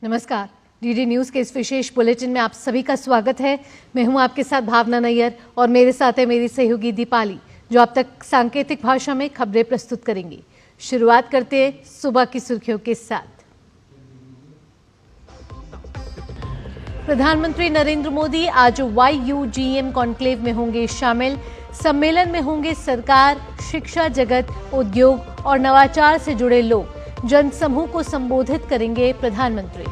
नमस्कार। DD news के इस विशेष बुलेटिन में आप सभी का स्वागत है। मैं हूं आपके साथ भावना नैयर और मेरे साथ है मेरी सहयोगी दीपाली, जो अब तक सांकेतिक भाषा में खबरें प्रस्तुत करेंगी। शुरुआत करते हैं सुबह की सुर्खियों के साथ। प्रधानमंत्री नरेंद्र मोदी आज YUGM कॉन्क्लेव में होंगे शामिल। सम्मेलन में होंगे सरकार, शिक्षा जगत, उद्योग और नवाचार से जुड़े लोग। जनसमूह को संबोधित करेंगे प्रधानमंत्री।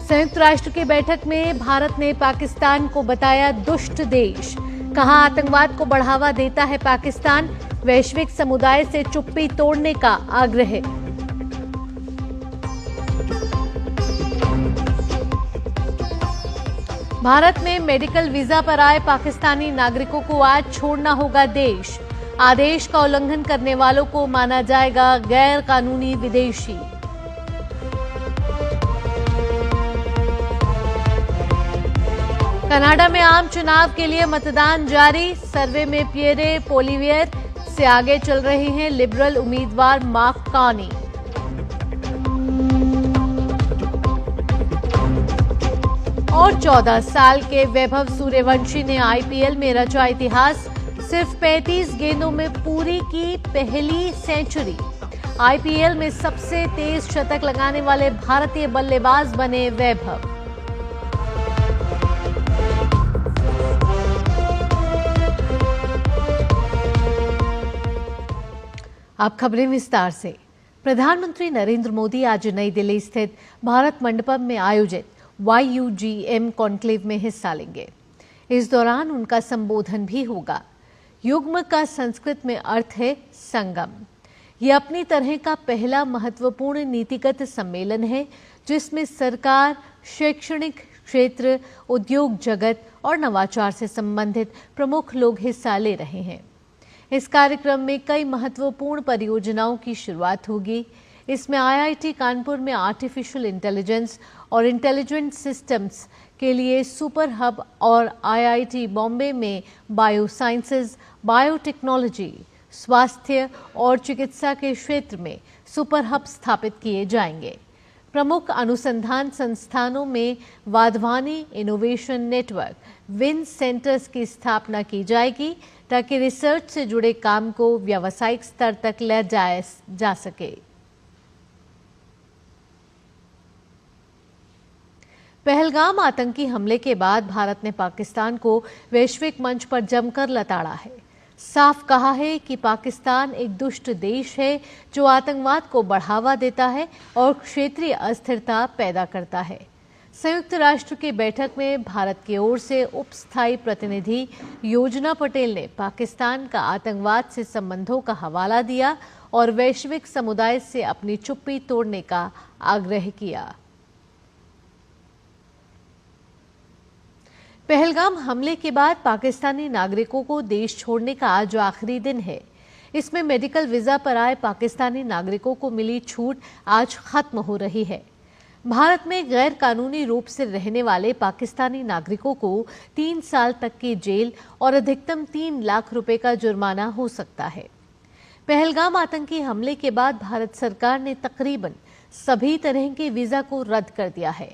संयुक्त राष्ट्र की बैठक में भारत ने पाकिस्तान को बताया दुष्ट देश। कहा, आतंकवाद को बढ़ावा देता है पाकिस्तान। वैश्विक समुदाय से चुप्पी तोड़ने का आग्रह। भारत में मेडिकल वीजा पर आए पाकिस्तानी नागरिकों को आज छोड़ना होगा देश। आदेश का उल्लंघन करने वालों को माना जाएगा गैर कानूनी विदेशी। कनाडा में आम चुनाव के लिए मतदान जारी। सर्वे में पियरे पोलिवियर से आगे चल रहे हैं लिबरल उम्मीदवार मार्क कार्नी। और 14 साल के वैभव सूर्यवंशी ने IPL में रचा इतिहास। सिर्फ 35 गेंदों में पूरी की पहली सेंचुरी। IPL में सबसे तेज शतक लगाने वाले भारतीय बल्लेबाज बने वैभव। अब खबरें विस्तार से। प्रधानमंत्री नरेंद्र मोदी आज नई दिल्ली स्थित भारत मंडपम में आयोजित YUGM कॉन्क्लेव में हिस्सा लेंगे। इस दौरान उनका संबोधन भी होगा। युग्म का संस्कृत में अर्थ है संगम। ये अपनी तरह का पहला महत्वपूर्ण नीतिगत सम्मेलन है जिसमें सरकार, शैक्षणिक क्षेत्र, उद्योग जगत और नवाचार से संबंधित प्रमुख लोग हिस्सा ले रहे हैं। इस कार्यक्रम में कई महत्वपूर्ण परियोजनाओं की शुरुआत होगी। इसमें IIT कानपुर में आर्टिफिशियल इंटेलिजेंस और इंटेलिजेंट सिस्टम्स के लिए सुपर हब और IIT बॉम्बे में बायोसाइंसेज, बायोटेक्नोलॉजी, स्वास्थ्य और चिकित्सा के क्षेत्र में सुपर हब स्थापित किए जाएंगे। प्रमुख अनुसंधान संस्थानों में Wadhwani innovation network, win centres की स्थापना की जाएगी ताकि रिसर्च से जुड़े काम को व्यावसायिक स्तर तक ले जाया जा सके। पहलगाम आतंकी हमले के बाद भारत ने पाकिस्तान को वैश्विक मंच पर जमकर लताड़ा है। साफ कहा है कि पाकिस्तान एक दुष्ट देश है जो आतंकवाद को बढ़ावा देता है और क्षेत्रीय अस्थिरता पैदा करता है। संयुक्त राष्ट्र की बैठक में भारत की ओर से उप स्थायी प्रतिनिधि योजना पटेल ने पाकिस्तान का आतंकवाद से संबंधों का हवाला दिया और वैश्विक समुदाय से अपनी चुप्पी तोड़ने का आग्रह किया। पहलगाम हमले के बाद पाकिस्तानी नागरिकों को देश छोड़ने का आज आखिरी दिन है। इसमें मेडिकल वीजा पर आए पाकिस्तानी नागरिकों को मिली छूट आज खत्म हो रही है। भारत में गैर कानूनी रूप से रहने वाले पाकिस्तानी नागरिकों को 3 साल तक की जेल और अधिकतम 3 लाख रुपए का जुर्माना हो सकता है। पहलगाम आतंकी हमले के बाद भारत सरकार ने तकरीबन सभी तरह के वीजा को रद्द कर दिया है।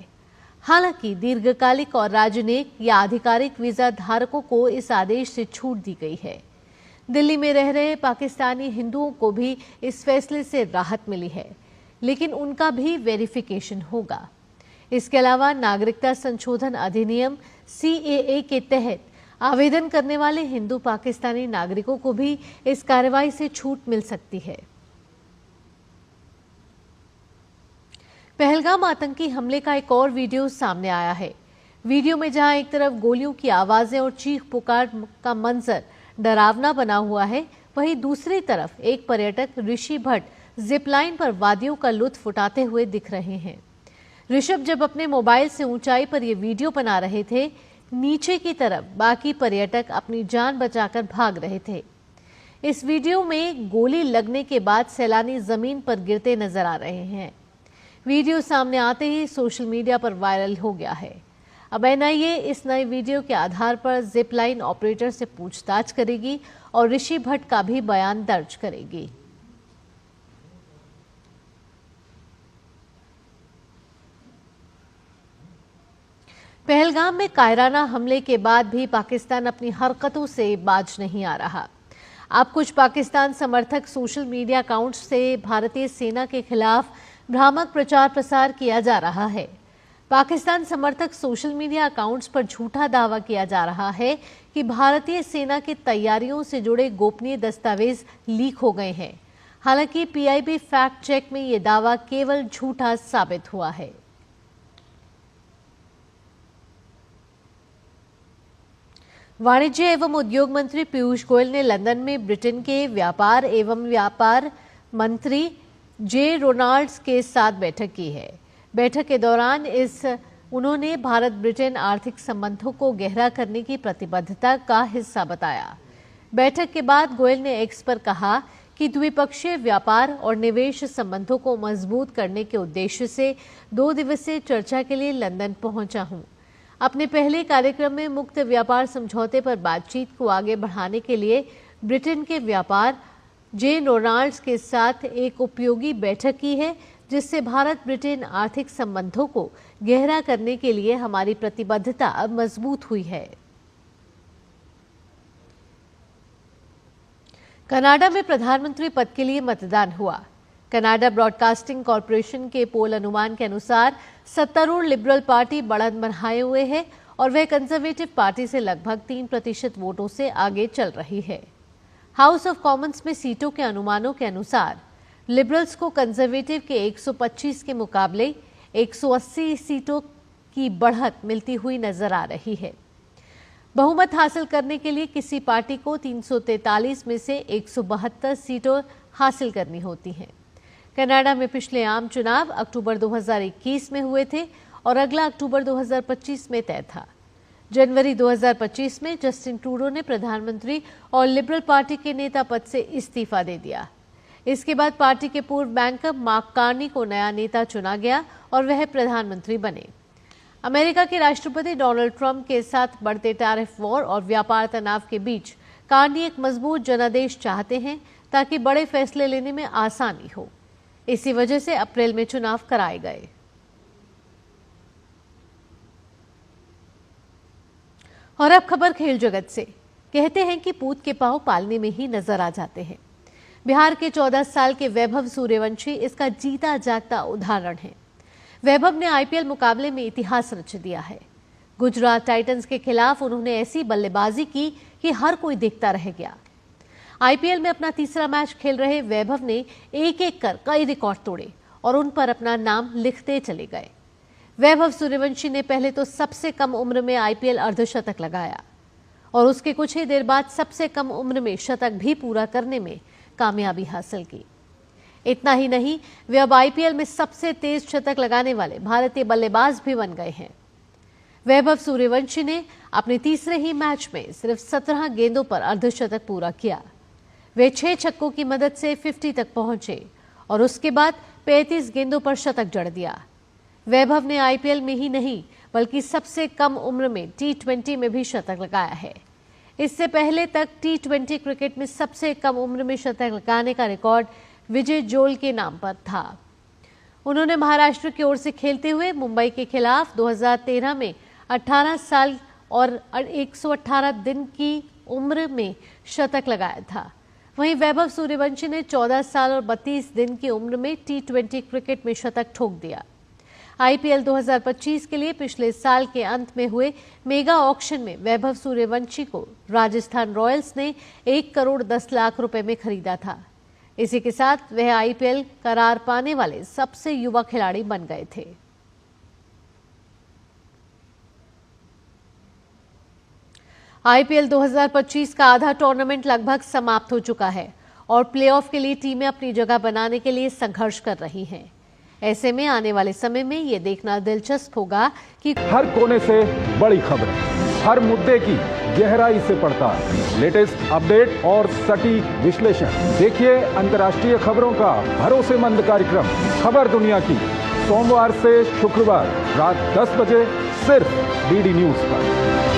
हालांकि दीर्घकालिक और राजनयिक या आधिकारिक वीजा धारकों को इस आदेश से छूट दी गई है। दिल्ली में रह रहे पाकिस्तानी हिंदुओं को भी इस फैसले से राहत मिली है, लेकिन उनका भी वेरिफिकेशन होगा। इसके अलावा नागरिकता संशोधन अधिनियम CAA के तहत आवेदन करने वाले हिंदू पाकिस्तानी नागरिकों को भी इस कार्रवाई से छूट मिल सकती है। पहलगाम आतंकी हमले का एक और वीडियो सामने आया है। वीडियो में जहां एक तरफ गोलियों की आवाजें और चीख पुकार का मंजर डरावना बना हुआ है, वहीं दूसरी तरफ एक पर्यटक ऋषि भट्ट जिपलाइन पर वादियों का लुत्फ उठाते हुए दिख रहे हैं। ऋषभ जब अपने मोबाइल से ऊंचाई पर यह वीडियो बना रहे थे, नीचे की तरफ बाकी पर्यटक अपनी जान बचाकर भाग रहे थे। इस वीडियो में गोली लगने के बाद सैलानी जमीन पर गिरते नजर आ रहे हैं। वीडियो सामने आते ही सोशल मीडिया पर वायरल हो गया है। अब NIA इस नए वीडियो के आधार पर जिप लाइन ऑपरेटर से पूछताछ करेगी और ऋषि भट्ट का भी बयान दर्ज करेगी। पहलगाम में कायराना हमले के बाद भी पाकिस्तान अपनी हरकतों से बाज नहीं आ रहा। अब कुछ पाकिस्तान समर्थक सोशल मीडिया अकाउंट्स से भारतीय सेना के खिलाफ भ्रामक प्रचार प्रसार किया जा रहा है। पाकिस्तान समर्थक सोशल मीडिया अकाउंट्स पर झूठा दावा किया जा रहा है कि भारतीय सेना की तैयारियों से जुड़े गोपनीय दस्तावेज लीक हो गए हैं। हालांकि पीआईबी फैक्ट चेक में यह दावा केवल झूठा साबित हुआ है। वाणिज्य एवं उद्योग मंत्री पीयूष गोयल ने लंदन में ब्रिटेन के व्यापार मंत्री जे रोनाल्ड्स के साथ बैठक की है। बैठक के दौरान उन्होंने भारत ब्रिटेन आर्थिक संबंधों को गहरा करने की प्रतिबद्धता का हिस्सा बताया। बैठक के बाद गोयल ने एक्स पर कहा कि द्विपक्षीय व्यापार और निवेश संबंधों को मजबूत करने के उद्देश्य से 2 दिवसीय चर्चा के लिए लंदन पहुंचा हूं। अपने पहले कार्यक्रम में मुक्त व्यापार समझौते पर बातचीत को आगे बढ़ाने के लिए ब्रिटेन के व्यापार जे रोनाल्ड्स के साथ एक उपयोगी बैठक की है, जिससे भारत ब्रिटेन आर्थिक संबंधों को गहरा करने के लिए हमारी प्रतिबद्धता अब मजबूत हुई है। कनाडा में प्रधानमंत्री पद के लिए मतदान हुआ। कनाडा ब्रॉडकास्टिंग कॉरपोरेशन के पोल अनुमान के अनुसार सत्तारूढ़ लिबरल पार्टी बढ़त बढ़ाए हुए है और वह कंजर्वेटिव पार्टी से लगभग 3% वोटों से आगे चल रही है। हाउस ऑफ कॉमन्स में सीटों के अनुमानों के अनुसार लिबरल्स को कंजर्वेटिव के 125 के मुकाबले 180 सीटों की बढ़त मिलती हुई नजर आ रही है। बहुमत हासिल करने के लिए किसी पार्टी को 343 में से 172 सीटों हासिल करनी होती हैं। कनाडा में पिछले आम चुनाव अक्टूबर 2021 में हुए थे और अगला अक्टूबर 2025 में तय था। जनवरी 2025 में जस्टिन ट्रूडो ने प्रधानमंत्री और लिबरल पार्टी के नेता पद से इस्तीफा दे दिया। इसके बाद पार्टी के पूर्व बैंकर मार्क कार्नी को नया नेता चुना गया और वह प्रधानमंत्री बने। अमेरिका के राष्ट्रपति डोनाल्ड ट्रंप के साथ बढ़ते टैरिफ वॉर और व्यापार तनाव के बीच कार्नी एक मजबूत जनादेश चाहते हैं ताकि बड़े फैसले लेने में आसानी हो। इसी वजह से अप्रैल में चुनाव कराए गए। और अब खबर खेल जगत से। कहते हैं कि पूत के पांव पालने में ही नजर आ जाते हैं। बिहार के 14 साल के वैभव सूर्यवंशी इसका जीता जागता उदाहरण है। वैभव ने आईपीएल मुकाबले में इतिहास रच दिया है। गुजरात टाइटंस के खिलाफ उन्होंने ऐसी बल्लेबाजी की कि हर कोई देखता रह गया। आईपीएल में अपना तीसरा मैच खेल रहे वैभव ने एक-एक कर कई रिकॉर्ड तोड़े और उन पर अपना नाम लिखते चले गए। वैभव सूर्यवंशी ने पहले तो सबसे कम उम्र में आईपीएल अर्धशतक लगाया और उसके कुछ ही देर बाद सबसे कम उम्र में शतक भी पूरा करने में कामयाबी हासिल की। इतना ही नहीं, वे अब आईपीएल में सबसे तेज शतक लगाने वाले भारतीय बल्लेबाज भी बन गए हैं। वैभव सूर्यवंशी ने अपने तीसरे ही मैच में सिर्फ 17 गेंदों पर अर्धशतक पूरा किया। वे 6 छक्कों की मदद से 50 तक पहुंचे और उसके बाद 35 गेंदों पर शतक जड़ दिया। वैभव ने आईपीएल में ही नहीं बल्कि सबसे कम उम्र में टी20 में भी शतक लगाया है। इससे पहले तक टी20 क्रिकेट में सबसे कम उम्र में शतक लगाने का रिकॉर्ड विजय जोल के नाम पर था। उन्होंने महाराष्ट्र की ओर से खेलते हुए मुंबई के खिलाफ 2013 में 18 साल और 118 दिन की उम्र में शतक लगाया था। वहीं वैभव सूर्यवंशी ने 14 साल और 32 दिन की उम्र में टी20 क्रिकेट में शतक ठोक दिया। आईपीएल 2025 के लिए पिछले साल के अंत में हुए मेगा ऑक्शन में वैभव सूर्यवंशी को राजस्थान रॉयल्स ने 1 करोड़ 10 लाख रुपए में खरीदा था। इसी के साथ वह आईपीएल करार पाने वाले सबसे युवा खिलाड़ी बन गए थे। आईपीएल 2025 का आधा टूर्नामेंट लगभग समाप्त हो चुका है और प्लेऑफ के लिए टीमें अपनी जगह बनाने के लिए संघर्ष कर रही हैं। ऐसे में आने वाले समय में ये देखना दिलचस्प होगा कि हर कोने से बड़ी खबरें, हर मुद्दे की गहराई से पड़ताल, लेटेस्ट अपडेट और सटीक विश्लेषण। देखिए अंतर्राष्ट्रीय खबरों का भरोसेमंद कार्यक्रम खबर दुनिया की, सोमवार से शुक्रवार रात 10 बजे सिर्फ डीडी न्यूज पर।